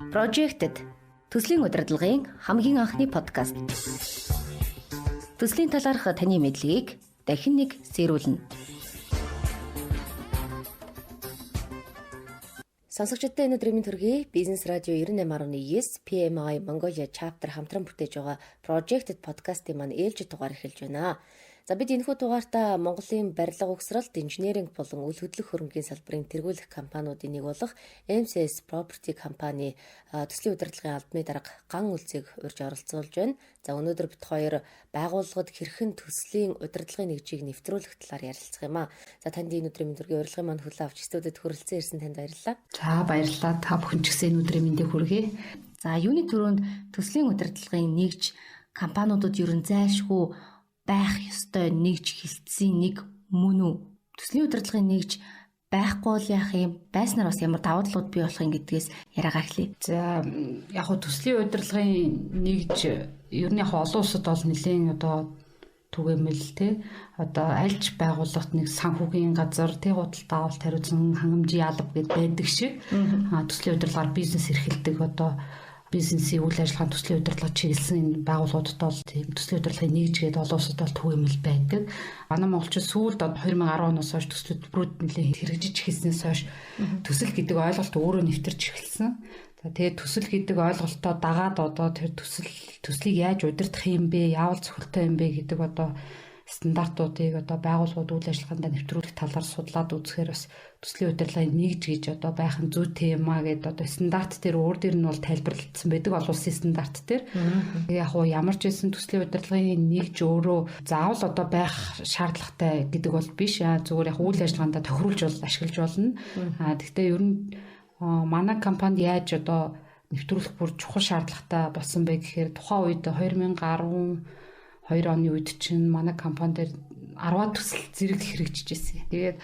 Projected төслийн удирдлагын хамгийн анхны подкаст. Төслийн талаарх таны мэдлэгийг дахин нэг сэрүүлнэ. Сонсогчдод өнөөдрийн төргий Бизнес радио 98.9 PMI Mongolia chapter хамтран бүтээж байгаа Projected podcast-ийн маань ээлжид дугаар эхэлж байна. За бид энэхүү дугаартаа Монголын барилга угсралт, инженеринг болон үйл хөдлөх хөрөнгийн салбарын тэргүүлэх компаниудын нэг болох MCS Property компани төслийн удирдлагын албаны дарга ган үлцийг урьж оролцуулж байна. За өнөөдөр бид хоёр байгууллагад хэрхэн төслийн удирдлагын нэгжийг нэвтрүүлэх талаар ярилцах юм аа. За танд энэ өдрийн мэндийн урилгын маань хүлээн авч студид хүрэлцэн ирсэн танд баярлалаа. За баярлалаа. Та бүхэн ч гэсэн энэ өдрийн мэндийг хүргэе. За юуны төрөнд төслийн удирдлагын нэгж компаниудад ерөн зайлшгүй байх ёстой нэгж хилцсэн нэг мөн үү? Төслийн удирдлагын нэгж байхгүй бол яах юм? Байснаар бас ямар давуу талууд бий болох юм гэдгээс яриагаа эхлэе. За яг хөө төслийн удирдлагын нэгж ер нь яг олон улсад бол нэлээд түгээмэл те альж байгууллагт нэг санхүүгийн газар тэг худалдаа авалт хариуцсан хангамжийн алба гэдээ байдаг шиг төслийн удирдлагаар бизнес эрхэлдэг бизнесийн үйл ажиллагааны төслийн удирдлага чиглэсэн байгууллагуудад бол тийм төслийн удирдлагын нэгжгээд олон улсад бол түгээмэл байдаг. Манай монголчууд сүүлд 2010 оноос хойш төсөл хөтөлбөрүүд нэлээд хэрэгжиж эхэлснээс хойш төсөл гэдэг ойлголт өөрөө нэвтэрч эхэлсэн. За тэгээд төсөл гэдэг ойлголтоо дагаад тэр төслийг яаж удирдах юм бэ, яавал зөвхөлтэй юм бэ гэдэг стандартуудыг байгууллагууд үйл ажиллагаанд нэвтрүүлэх талаар судлаад үзэхээр бас төслийн удирдлагын нэгж гэж байх нь зүйтэй юм аа гэдэг стандарт дээр өөр дээр нь бол тайлбарлагдсан байдаг олон улсын стандарт дээр. Яг уу ямар ч байсан төслийн удирдлагын нэгж өөрөө заавал байх шаардлагатай гэдэг бол биш. Зүгээр яг үйл ажиллагаанд тохируулж ашиглаж болно. Гэхдээ ер нь манай компанид яаж нэвтрүүлэх бүр чухал шаардлагатай болсон бэ гэхээр тухайн үед 2012 оны үед чинь манай компани дээр 10 төсөл зэрэг хэрэгжиж байсан. Тэгээд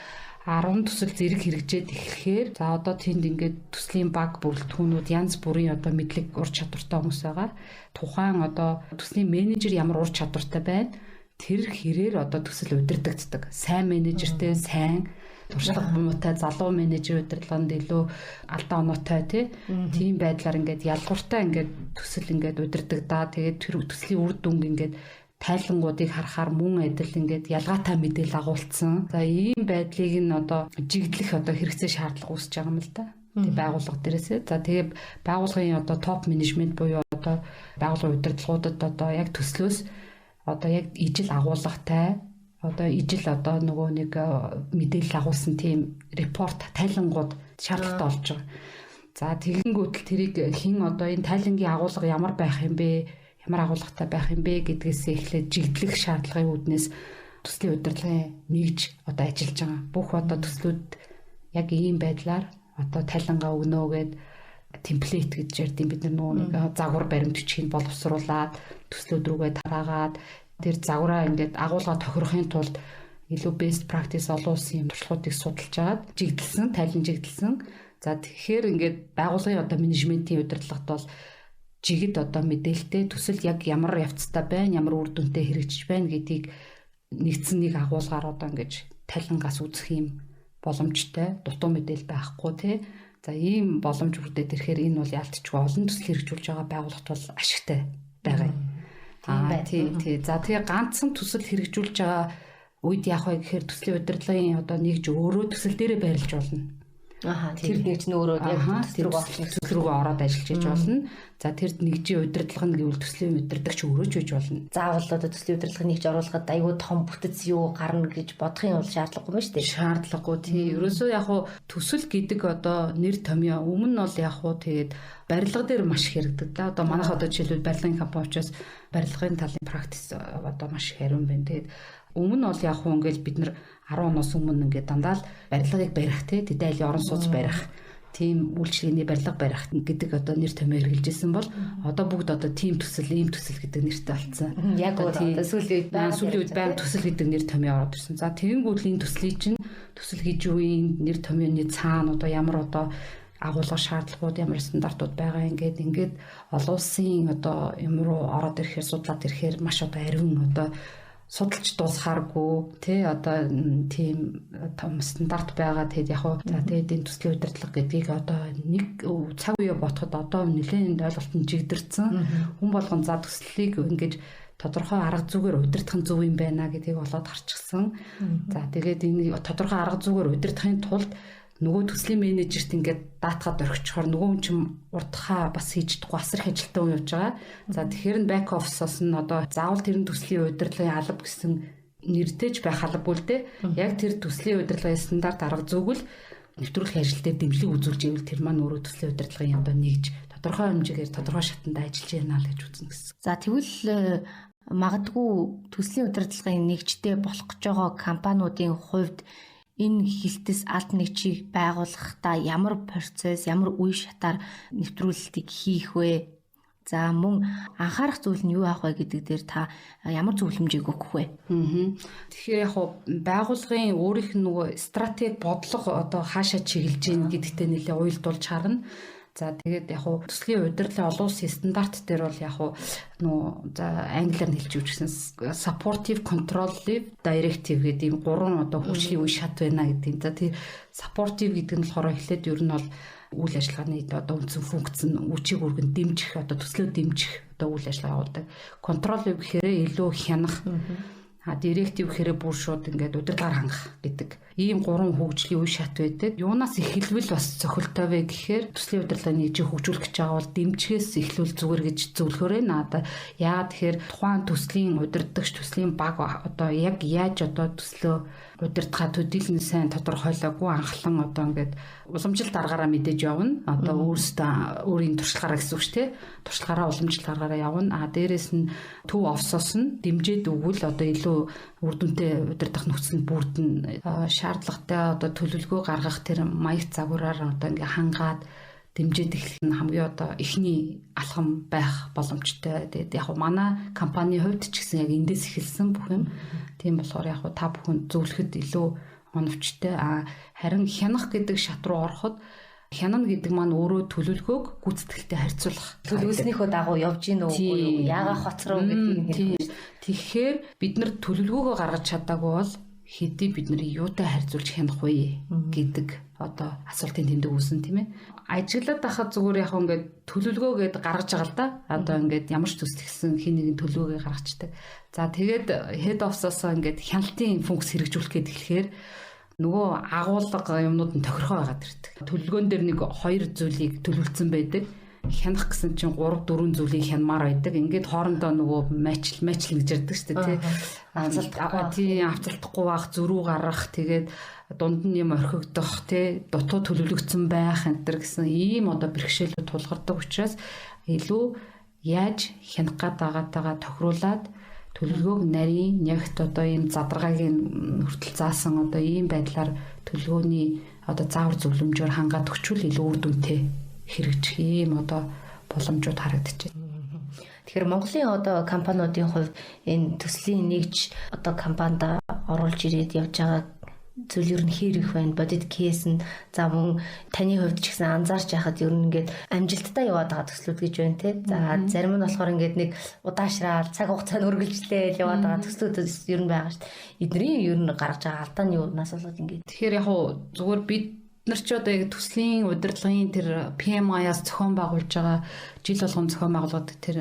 10 төсөл зэрэг хэрэгжээд ирэхээр за тэнд ингээд төслийн баг бүрэлдэхүүнүүд янз бүрийн мэдлэг ур чадвартай хүмүүс байгаа. Тухайн төслийн менежер ямар ур чадвартай байна? Тэр хэрээр төсөл удирдагддаг. Сайн менежертэй сайн туршлага муутай залуу менежер удирдлаганд илүү алдаа оноотой тийм байдлаар ингээд ялгууртай ингээд төсөл ингээд удирдагдаа. Тэгээд тэр төслийн үр дүнг ингээд тайлангуудыг харахаар мөн адил ингээд ялгаатай мэдээлэл агуулсан. За ийм байдлыг нь жигдлэх хэрэгцээ шаардлага үүсэж байгаа юм л да. Тийм байгууллага дээрээсээ. За тэгээ байгууллагын топ менежмент буюу байгууллагын удирдлагуудад яг төслөөс яг ижил агуулгатай ижил нөгөө нэг мэдээлэл агуулсан тийм репорт тайлангууд шаардлагатай болж байгаа. За тэгэнгүүт тэрийг хэн энэ тайлангийн агуулга ямар байх юм бэ? Ямар агуулгатай байх юм бэ гэдгээс эхлээд жигдлэх шаардлагын үүднээс төслийн удирдлагын нэгж ажиллаж байгаа. Бүх төслүүд яг ийм байдлаар тайлангаа өгнө гэд темплейт гэж ярьдیں۔ Бид нэг загвар баримт бичгийг боловсруулад төслүүд рүүгээ тараагаад тэр загвараа ингээд агуулга тохирохын тулд илүү best practice олон улсын туршлагуудыг судалж агаад жигдэлсэн, тайлан жигдэлсэн. За тэгэхээр ингээд байгууллагын менежментийн удирдлагт бол жигд мэдээлэлтэй төсөл яг ямар явцтай байна, ямар үр дүнтэй хэрэгжиж байна гэдгийг нэгдсэн нэг агуулгаар ингэж тайлангаас үзэх юм боломжтой. Дутуу мэдээлэл байхгүй За ийм боломж бүрдээд ирэхээр энэ бол ялтчгүй олон төсөл хэрэгжүүлж байгаа байгууллагт бол ашигтай байгаа юм. Тий. За тэгээ ганцхан төсөл хэрэгжүүлж байгаа үед яах вэ гэхээр төслийн удирдлагын нэгж өөрөө төсөл дээрээ байрлаж болно. Тэр нэгж нь өөрөө төсөл рүүгээ ороод ажиллаж хийж болно. За тэр нэгжийн удирдлага нь гэвэл төслийн удирдагч өөрөө ч хийж болно. Заавал төслийн удирдлагын нэгж оруулахад аюу том бүтэц юу гарна гэж бодохын бол шаардлагагүй юм шүү дээ. Шаардлагагүй тий. Ерөөсөө яг төсөл гэдэг нэр томьёо өмнө нь бол тэгээд барилга дээр маш хэрэгдэг да. Манайх жишээлбэл барилгын компани учраас барилгын талын практис маш харин байна. Тэгээд өмнө нь бол ингээл бид нар 10 оноос өмнө ингээд дандаа л барилгыг барих тэдэйл орон сууц барих тийм үйлчлэгээний барилга барих гэдэг нэр томьёо хэрэгжилжсэн бол бүгд тийм төсөл, ийм төсөл гэдэг нэртэй болсон. Яг сүүлийн үед байнга төсөл гэдэг нэр томьёо ороод ирсэн. За тэгэнгүүт энэ төслийг чинь төсөл хийж үеийн нэр томьёоны цаана ямар агуулга шаардлагууд ямар стандартууд байгаа ингээд олон улсын юм руу ороод ирэхээр судлаад ирэхээр маш ариун судалж дуусахааргүй тий одоо тийм том стандарт байгаа. Тэгээд яг хоо за тэгээд энэ төслийн удирдлага гэдгийг одоо нэг цаг үе бодоход одоо нэлээд ойлголт нь жигдэрсэн. Хүн болгон за төслийг ингэж тодорхой арга зүгээр удирдах нь зөв юм байна гэдгийг болоод харчихсан. За тэгээд энэ тодорхой арга зүгээр удирдахын тулд нөгөө төслийн менежерт ингээд даатгаад орхичхоор нөгөө хүн чинь урдхаа бас хийж чадахгүй асар их ажилтаа хүн явж байгаа. За тэгэхээр нь back office-оос нь одоо заавал тэр төслийн удирдлагын алба гэсэн нэртэйж байх албагүй л дээ. Яг тэр төслийн удирдлагын стандарт арга зүгэл нэвтрүүлэх ажил дээр дэмжлэг үзүүлж ивэл тэр маань өөрөө төслийн удирдлагын одоо нэгж тодорхой хэмжээгээр тодорхой шатанд ажиллаж байна л гэж үзнэ гэсэн. За тэгвэл магадгүй төслийн удирдлагын нэгжтэй болох гэж байгаа компаниудын хувьд энэ хилтэс алт нэгжийг байгуулахдаа ямар процесс, ямар үе шатаар нэвтрүүлэлтийг хийх вэ? За мөн анхаарах зүйл нь юу аах вэ гэдэг дээр та ямар зөвлөмжийг өгөх вэ? Тэгэхээр яг байгууллагын өөрийнх нь нөгөө стратеги бодлого одоо хаашаа чиглэж гин гэдэгтээ нэлээ уялдуулж харна. За тэгээд яг төслийн удирдлагын олон улсын стандарт дээр бол яг за англиар нь хэлж өгчсэн supportive controlling directive гэдэг ийм гурван одоо хүчлийн үе шат байна гэдэг. За тэр supportive гэдэг нь болохоор эхлээд ер нь бол үйл ажиллагааны одоо үндсэн функц нь үчиг үргэн дэмжих одоо төслөө дэмжих одоо үйл ажиллагаа явуулдаг. Control гэхээр илүү хянах. Директив гэхээр бүр шууд ингээд удирдлагаар хангах гэдэг. Ийм гурван хөгжлийн үе шат байдаг. Юунаас эхэлвэл бас цохилтой вэ гэхээр төслийн удирдлагын нэгжийг хөгжүүлэх гэж байгаа бол дэмжихээс эхлүүл зүгээр гэж зөвлөхөөрэй. Яагаад тэгэхээр тухайн төслийн удирдагч, төслийн баг одоо яг яаж одоо төслөө удирдахаа төдийлэн сайн тодорхойлоогүй анхлан одоо ингээд уламжлалт аргаараа мэдээж явна. Одоо өөрөөсөө өөрийн туршлагаараа гэсэн үг шүү дээ. Туршлагаараа уламжлалт аргаараа явна. Дээрээс нь төв офсоос нь дэмжиж өгвөл одоо илүү үр дүнтэй удирдах нөхцөл бүрдэн шаардлагатай одоо төлөвлөгөө гаргах тэр маяг загвараар одоо ингээ хангаад дэмжиж эхлэх нь хамгийн одоо эхний алхам байх боломжтой. Тэгээд яг манай компани хувьд ч гэсэн яг эндээс эхэлсэн бүх юм. Тийм болохоор яг та бүхэн зөвлөхөд илүү оновчтой. Харин хянах гэдэг шат руу ороход хянана гэдэг маань өөрөө төлөвлөгөөг гүйцэтгэлтэй харьцуулах. Төлөвлөснийхөө дагуу явж гин үгүй юу? Яага хоцроо гэдгийг хэлэх. Тэгэхээр бид нар төлөвлөгөөгөө гаргаж чадаагүй бол хэдий бид нарыг юутай харьцуулж хянах вэ гэдэг одоо асуултын тэмдэг үүсэн тийм ээ. Ажиглаад байхад зүгээр яг ингээд төлөвлөгөөгээд гаргаж байгаа л да. Одоо ингээд ямар ч төсөл гэсэн хин нэгэн төлөвлөгөө гаргацдаг. За тэгээд head office-аас ингээд хяналтын функц хэрэгжүүлэх гээд эхлэхээр нөгөө агуулга юмнууд нь тохирхоо байгаад ирдэг. Төлөвлөгөөн дээр нэг хоёр зүйлийг төлөвлөсөн байдаг. Хянах гэсэн чинь 3 4 зүйлийг хянамаар байдаг. Ингээд хоорондоо нөгөө матч гэж ярьдаг шүү дээ, тий. Авцалтахгүй байх, зөрүү гарах, тэгээд дунд нь юм орхигдох, тий, дутуу төлөвлөгдсөн байх энэ төр гэсэн ийм одоо бэрхшээлүүд тулгардаг учраас илүү яаж хянах гатагаатайгаа тохируулаад төлөвлөгөөг нарийн нягт одоо ийм задаргаагийн хүртэл заасан одоо ийм байдлаар төлөвлөгөөний одоо заавар зөвлөмжөөр хангаад өгчүүл илүү үр дүнтэй хэрэгжих ийм одоо боломжууд харагдчихэв. Тэгэхээр Монголын одоо компаниудын хувьд энэ төслийн нэгж одоо компанид оруулж ирээд явж байгаа зүйл ер нь хэрэг байна. Бодит кейс нь за мөн таны хувьд ч гэсэн анзаарч яхад ер нь ингээд амжилттай яваад байгаа төслүүд гэж байна те. За зарим нь болохоор ингээд нэг удаашрал цаг хугацаанд үргэлжлээл яваад байгаа төслүүд ер нь байгаа шүү дээ. Эдний ер нь гаргаж байгаа алдаа нь юунаас болоод ингээд. Тэгэхээр яг зүгээр бид нар ч одоо яг төслийн удирдлагын тэр PMI-аас зохион байгуулж байгаа жил болгон зохион байгуулдаг тэр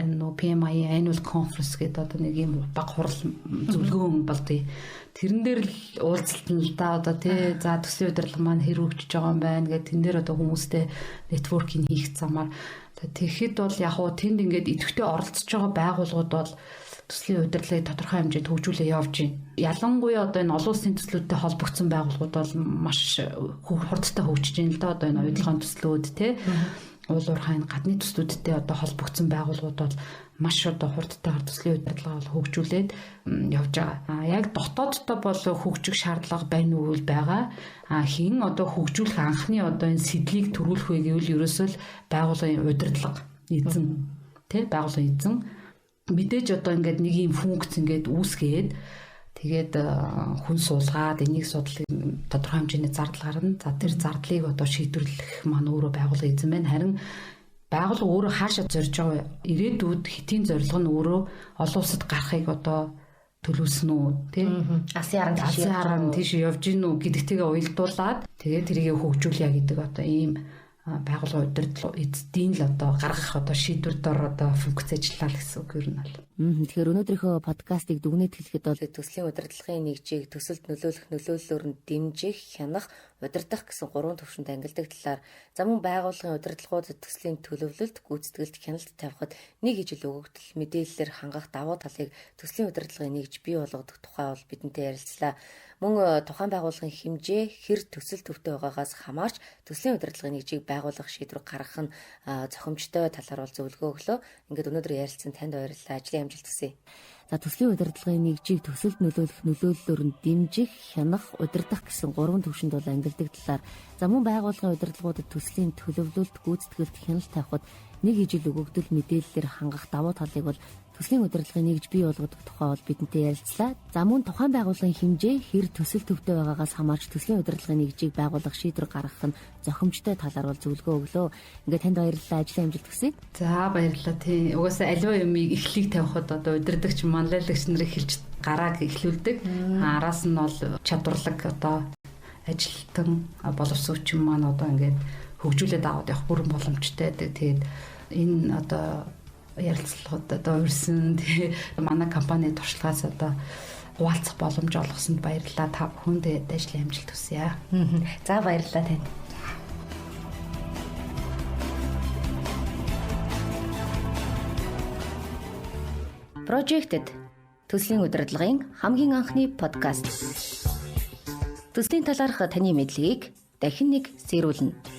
PMI annual conference гэдэг одоо нэг юм баг хурал зөвлөгөөн болдгийг тэрэн дээр л уулзалт нь л да одоо тий за төслийн удирдлага маань хэрүүгч байгаа юм байна гэдэг тэн дээр одоо хүмүүстэй networking хийх замаар тэгэхэд бол яг хуу тэнд ингээд идэвхтэй оролцож байгаа байгууллагууд бол төслийн удирдлагыг тодорхой хэмжээнд хөгжүүлээ явж байна. Ялангуяа одоо энэ олон улсын төслүүдтэй холбогдсон байгууллагууд бол маш хурдтай хөгжиж байна л да одоо энэ удирдлагын төслүүд тий уулуурхайн гадны төслүүдтэй одоо холбогдсон байгууллагууд бол маш одоо хурдтайгаар төслийн удирдлагаа бол хөгжүүлээд явж байгаа. Яг дотооддоо бол хөгжих шаардлага байна уу байгаа. Хин одоо хөгжүүлэх анхны одоо энэ сэдлийг төрүүлэх вэ гэвэл ерөөсөө л байгууллагын удирдлага эзэн тий байгууллагын эзэн мэдээж одоо ингээд нэг юм функц ингээд үүсгээд тэгээд хүн суулгаад энийг судлах тодорхой хэмжээний зардал гарна. За тэр зардлыг одоо шийдвэрлэх маань өөрөө байгууллагын эзэн байна. Харин байгууллага өөрөө хаашаа зорж байгаа вэ? Ирээдүйд хэтийн зорилго нь өөрөө олон улсад гарахыг одоо төлөвлөсөн үү тий Асын харан тийш явж гин үү гэдэгтэйгээ уялдуулаад тэгээд тэрийг хөгжүүлье гэдэг одоо ийм байгууллагын удирдлага эзэдийн л одоо гаргах одоо шийдвэр дор одоо функц ажиллаа л гэсэн үг юм бол. Тэгэхээр өнөөдрийнхөө подкастыг дүгнэлт хэлэхэд бол төслийн удирдлагын нэгжийг төсөлд нөлөөлөх нөлөөллөөр нь дэмжих, хянах, удирдах гэсэн гурван төвшөнд ангилдаг талаар за мөн байгууллагын удирдлагууд төслийн төлөвлөлт, гүйцэтгэлд хяналт тавихад нэг ижил өгөгдөл мэдээллээр хангах давуу талыг төслийн удирдлагын нэгж бий болгодог тухай бол бидэнтэй ярилцлаа. Мөн тухайн байгууллагын хэмжээ хэр төсөл төвтэй байгаагаас хамаарч төслийн удирдлагын нэгжийг байгуулах шийдвэр гаргах нь зохимжтой талаар бол зөвлөгөө өглөө. Ингээд өнөөдөр ярилцсан танд баярлалаа. Ажлын амжилт хүсье. За төслийн удирдлагын нэгжийг төсөлд нөлөөлөх нөлөөллөөр нь дэмжих, хянах, удирдах гэсэн гурван төвшөнд бол ангилдаг талаар за мөн байгууллагын удирдлагуудад төслийн төлөвлөлт, гүйцэтгэлд хяналт тавихад нэг ижил өгөгдөл мэдээллээр хангах давуу талыг бол төслийн удирдлагын нэгж бий болгодог тухай бол бидэнтэй ярилцлаа. За мөн тухайн байгууллагын хэмжээ хэр төсөл төвтэй байгаагаас хамаарч төслийн удирдлагын нэгжийг байгуулах шийдвэр гаргах нь зохимжтой талаар бол зөвлөгөө өглөө. Ингээд танд баярлалаа. Ажлын амжилт хүсье. За баярлалаа тий. Угаасаа аливаа юмыг эхлийг тавихад одоо удирдагч, манлайлагч нарыг хэлж гарааг эхлүүлдэг. Араас нь бол чадварлаг одоо ажилтан боловсрууччин маань одоо ингээд хөгжүүлээд аваад явах бүрэн боломжтой байдаг. Тэгээд энэ одоо ярилцлагууд одоо урьсан тий манай компани туршлагаас одоо хуваалцах боломж олгосонд баярлалаа. Та бүхэнд ажлын амжилт хүсье. За баярлалаа танд. Projected төслийн удирдлагын хамгийн анхны подкаст. Төслийн талаарх таны мэдлэгийг дахин нэг сэрүүлнэ.